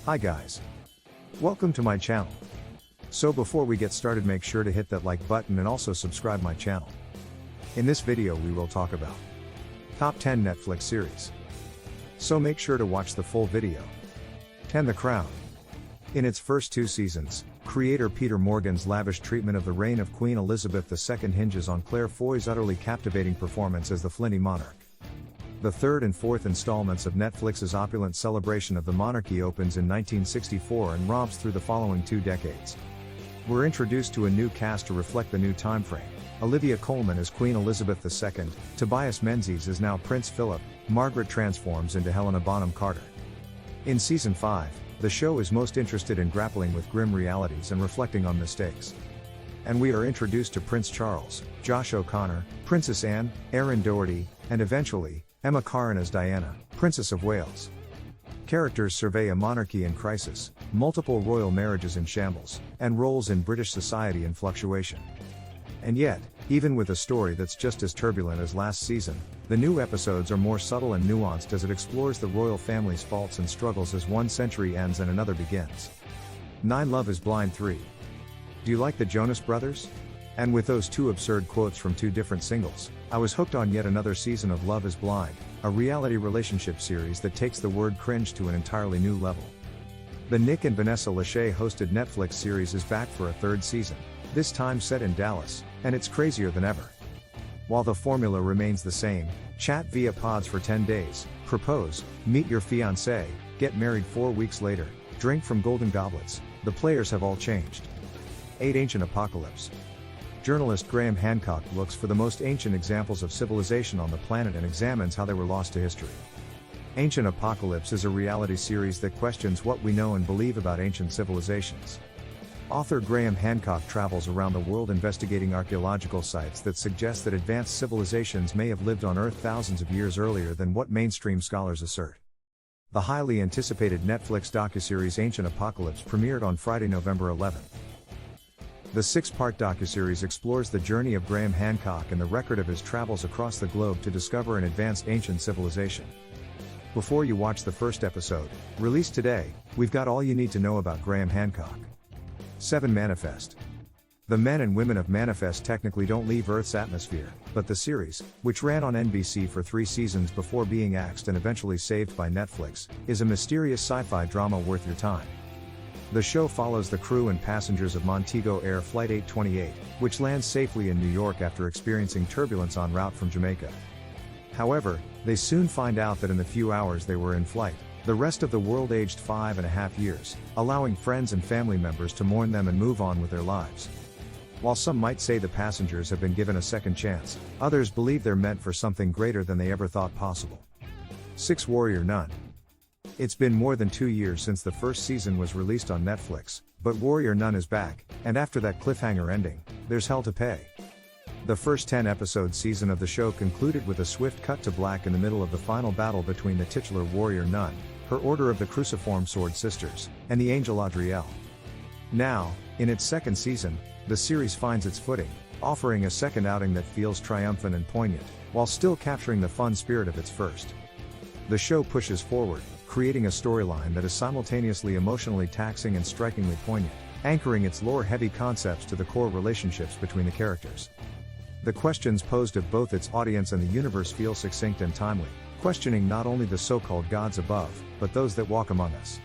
Hi guys. Welcome to my channel. So before we get started, make sure to hit that like button and also subscribe my channel. In this video we will talk about top 10 Netflix series. So make sure to watch the full video. 10. The Crown. In its first 2 seasons, creator Peter Morgan's lavish treatment of the reign of Queen Elizabeth II hinges on Claire Foy's utterly captivating performance as the Flinty monarch. The third and fourth installments of Netflix's opulent celebration of the monarchy opens in 1964 and romps through the following 2 decades. We're introduced to a new cast to reflect the new time frame. Olivia Colman as Queen Elizabeth II, Tobias Menzies is now Prince Philip, Margaret transforms into Helena Bonham Carter. In Season 5, the show is most interested in grappling with grim realities and reflecting on mistakes. And we are introduced to Prince Charles, Josh O'Connor, Princess Anne, Erin Doherty, and eventually, Emma Corrin as Diana, Princess of Wales. Characters survey a monarchy in crisis, multiple royal marriages in shambles, and roles in British society in fluctuation. And yet, even with a story that's just as turbulent as last season, the new episodes are more subtle and nuanced as it explores the royal family's faults and struggles as one century ends and another begins. 9. Love is Blind 3. Do you like the Jonas Brothers? And with those 2 absurd quotes from 2 different singles, I was hooked on yet another season of Love is Blind, a reality relationship series that takes the word cringe to an entirely new level. The Nick and Vanessa Lachey hosted Netflix series is back for a 3rd season, this time set in Dallas, and it's crazier than ever. While the formula remains the same, chat via pods for 10 days, propose, meet your fiancé, get married 4 weeks later, drink from golden goblets, the players have all changed. 8. Ancient Apocalypse. Journalist Graham Hancock looks for the most ancient examples of civilization on the planet and examines how they were lost to history. Ancient Apocalypse is a reality series that questions what we know and believe about ancient civilizations. Author Graham Hancock travels around the world investigating archaeological sites that suggest that advanced civilizations may have lived on Earth thousands of years earlier than what mainstream scholars assert. The highly anticipated Netflix docuseries Ancient Apocalypse premiered on Friday, November 11th. The 6-part docuseries explores the journey of Graham Hancock and the record of his travels across the globe to discover an advanced ancient civilization. Before you watch the first episode, released today, we've got all you need to know about Graham Hancock. 7. Manifest. The men and women of Manifest technically don't leave Earth's atmosphere, but the series, which ran on NBC for 3 seasons before being axed and eventually saved by Netflix, is a mysterious sci-fi drama worth your time. The show follows the crew and passengers of Montego Air Flight 828, which lands safely in New York after experiencing turbulence en route from Jamaica. However, they soon find out that in the few hours they were in flight, the rest of the world aged 5.5 years, allowing friends and family members to mourn them and move on with their lives. While some might say the passengers have been given a second chance, others believe they're meant for something greater than they ever thought possible. 6. Warrior Nun. It's been more than 2 years since the first season was released on Netflix, but Warrior Nun is back, and after that cliffhanger ending, there's hell to pay. The first 10-episode season of the show concluded with a swift cut to black in the middle of the final battle between the titular Warrior Nun, her Order of the Cruciform Sword Sisters, and the angel Adriel. Now, in its 2nd season, the series finds its footing, offering a second outing that feels triumphant and poignant, while still capturing the fun spirit of its first. The show pushes forward, creating a storyline that is simultaneously emotionally taxing and strikingly poignant, anchoring its lore-heavy concepts to the core relationships between the characters. The questions posed of both its audience and the universe feel succinct and timely, questioning not only the so-called gods above, but those that walk among us.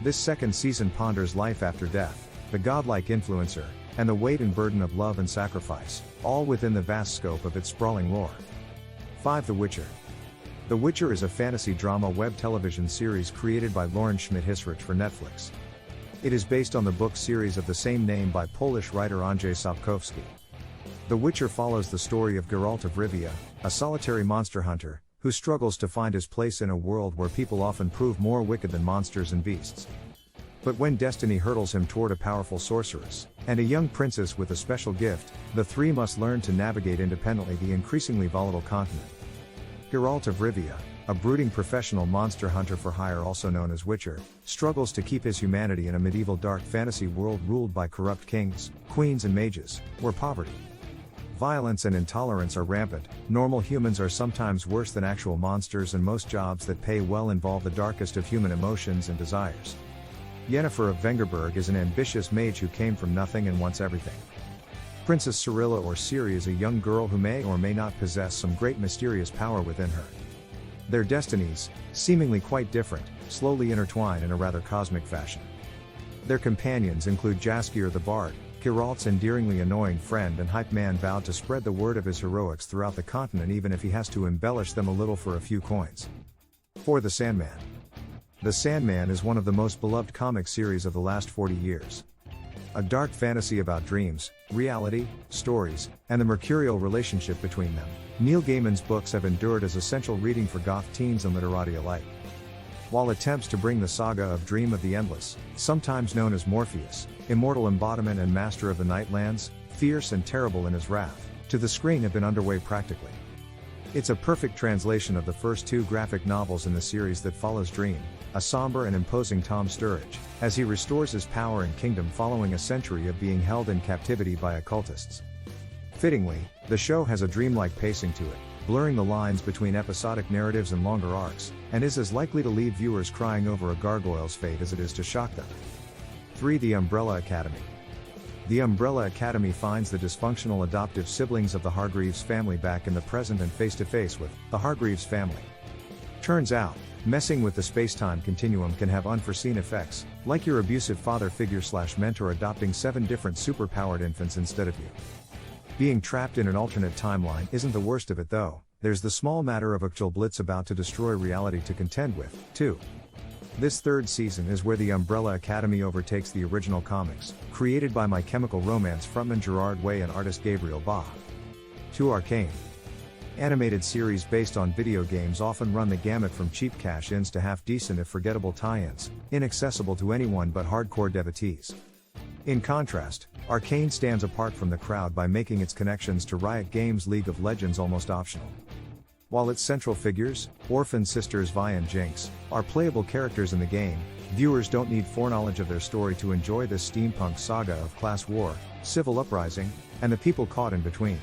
This 2nd season ponders life after death, the godlike influencer, and the weight and burden of love and sacrifice, all within the vast scope of its sprawling lore. 5. The Witcher. The Witcher is a fantasy drama web television series created by Lauren Schmidt-Hissrich for Netflix. It is based on the book series of the same name by Polish writer Andrzej Sapkowski. The Witcher follows the story of Geralt of Rivia, a solitary monster hunter, who struggles to find his place in a world where people often prove more wicked than monsters and beasts. But when destiny hurtles him toward a powerful sorceress, and a young princess with a special gift, the 3 must learn to navigate independently the increasingly volatile continent. Geralt of Rivia, a brooding professional monster hunter for hire also known as Witcher, struggles to keep his humanity in a medieval dark fantasy world ruled by corrupt kings, queens and mages, where poverty, Violence and intolerance are rampant. Normal humans are sometimes worse than actual monsters, and most jobs that pay well involve the darkest of human emotions and desires. Yennefer of Vengerberg is an ambitious mage who came from nothing and wants everything. Princess Cirilla or Ciri is a young girl who may or may not possess some great mysterious power within her. Their destinies, seemingly quite different, slowly intertwine in a rather cosmic fashion. Their companions include Jaskier the Bard, Geralt's endearingly annoying friend and hype man vowed to spread the word of his heroics throughout the continent even if he has to embellish them a little for a few coins. Or the Sandman. The Sandman is one of the most beloved comic series of the last 40 years. A dark fantasy about dreams, reality, stories, and the mercurial relationship between them, Neil Gaiman's books have endured as essential reading for goth teens and literati alike. While attempts to bring the saga of Dream of the Endless, sometimes known as Morpheus, immortal embodiment and master of the Nightlands, fierce and terrible in his wrath, to the screen have been underway practically. It's a perfect translation of the first two graphic novels in the series that follows Dream, a somber and imposing Tom Sturridge, as he restores his power and kingdom following a century of being held in captivity by occultists. Fittingly, the show has a dreamlike pacing to it, blurring the lines between episodic narratives and longer arcs, and is as likely to leave viewers crying over a gargoyle's fate as it is to shock them. 3. The Umbrella Academy. The Umbrella Academy finds the dysfunctional adoptive siblings of the Hargreaves family back in the present and face-to-face with the Hargreaves family. Turns out, messing with the space-time continuum can have unforeseen effects, like your abusive father figure/mentor adopting 7 different superpowered infants instead of you. Being trapped in an alternate timeline isn't the worst of it though, there's the small matter of actual blitz about to destroy reality to contend with, too. This third season is where the Umbrella Academy overtakes the original comics, created by My Chemical Romance frontman Gerard Way and artist Gabriel Ba. 2. Arcane. Animated series based on video games often run the gamut from cheap cash-ins to half-decent if forgettable tie-ins, inaccessible to anyone but hardcore devotees. In contrast, Arcane stands apart from the crowd by making its connections to Riot Games' League of Legends almost optional. While its central figures, orphan sisters Vi and Jinx, are playable characters in the game, viewers don't need foreknowledge of their story to enjoy this steampunk saga of class war, civil uprising, and the people caught in between.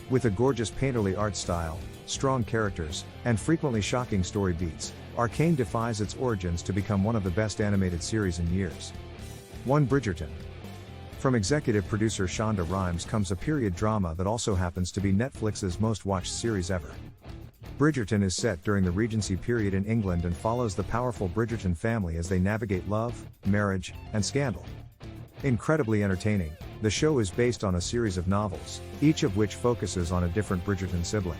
With a gorgeous painterly art style, strong characters, and frequently shocking story beats, Arcane defies its origins to become one of the best animated series in years. 1. Bridgerton. From executive producer Shonda Rhimes comes a period drama that also happens to be Netflix's most watched series ever. Bridgerton is set during the Regency period in England and follows the powerful Bridgerton family as they navigate love, marriage, and scandal. Incredibly entertaining, the show is based on a series of novels, each of which focuses on a different Bridgerton sibling.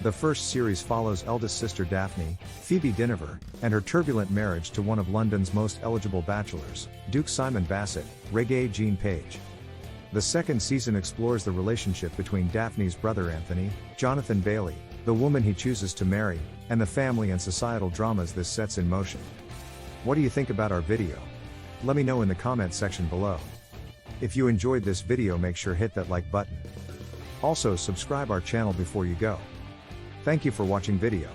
The first series follows eldest sister Daphne, Phoebe Dynevor, and her turbulent marriage to one of London's most eligible bachelors, Duke Simon Bassett, Regé Jean Page. The second season explores the relationship between Daphne's brother Anthony, Jonathan Bailey, the woman he chooses to marry, and the family and societal dramas this sets in motion. What do you think about our video? Let me know in the comments section below. If you enjoyed this video, make sure hit that like button. Also subscribe our channel before you go. Thank you for watching video.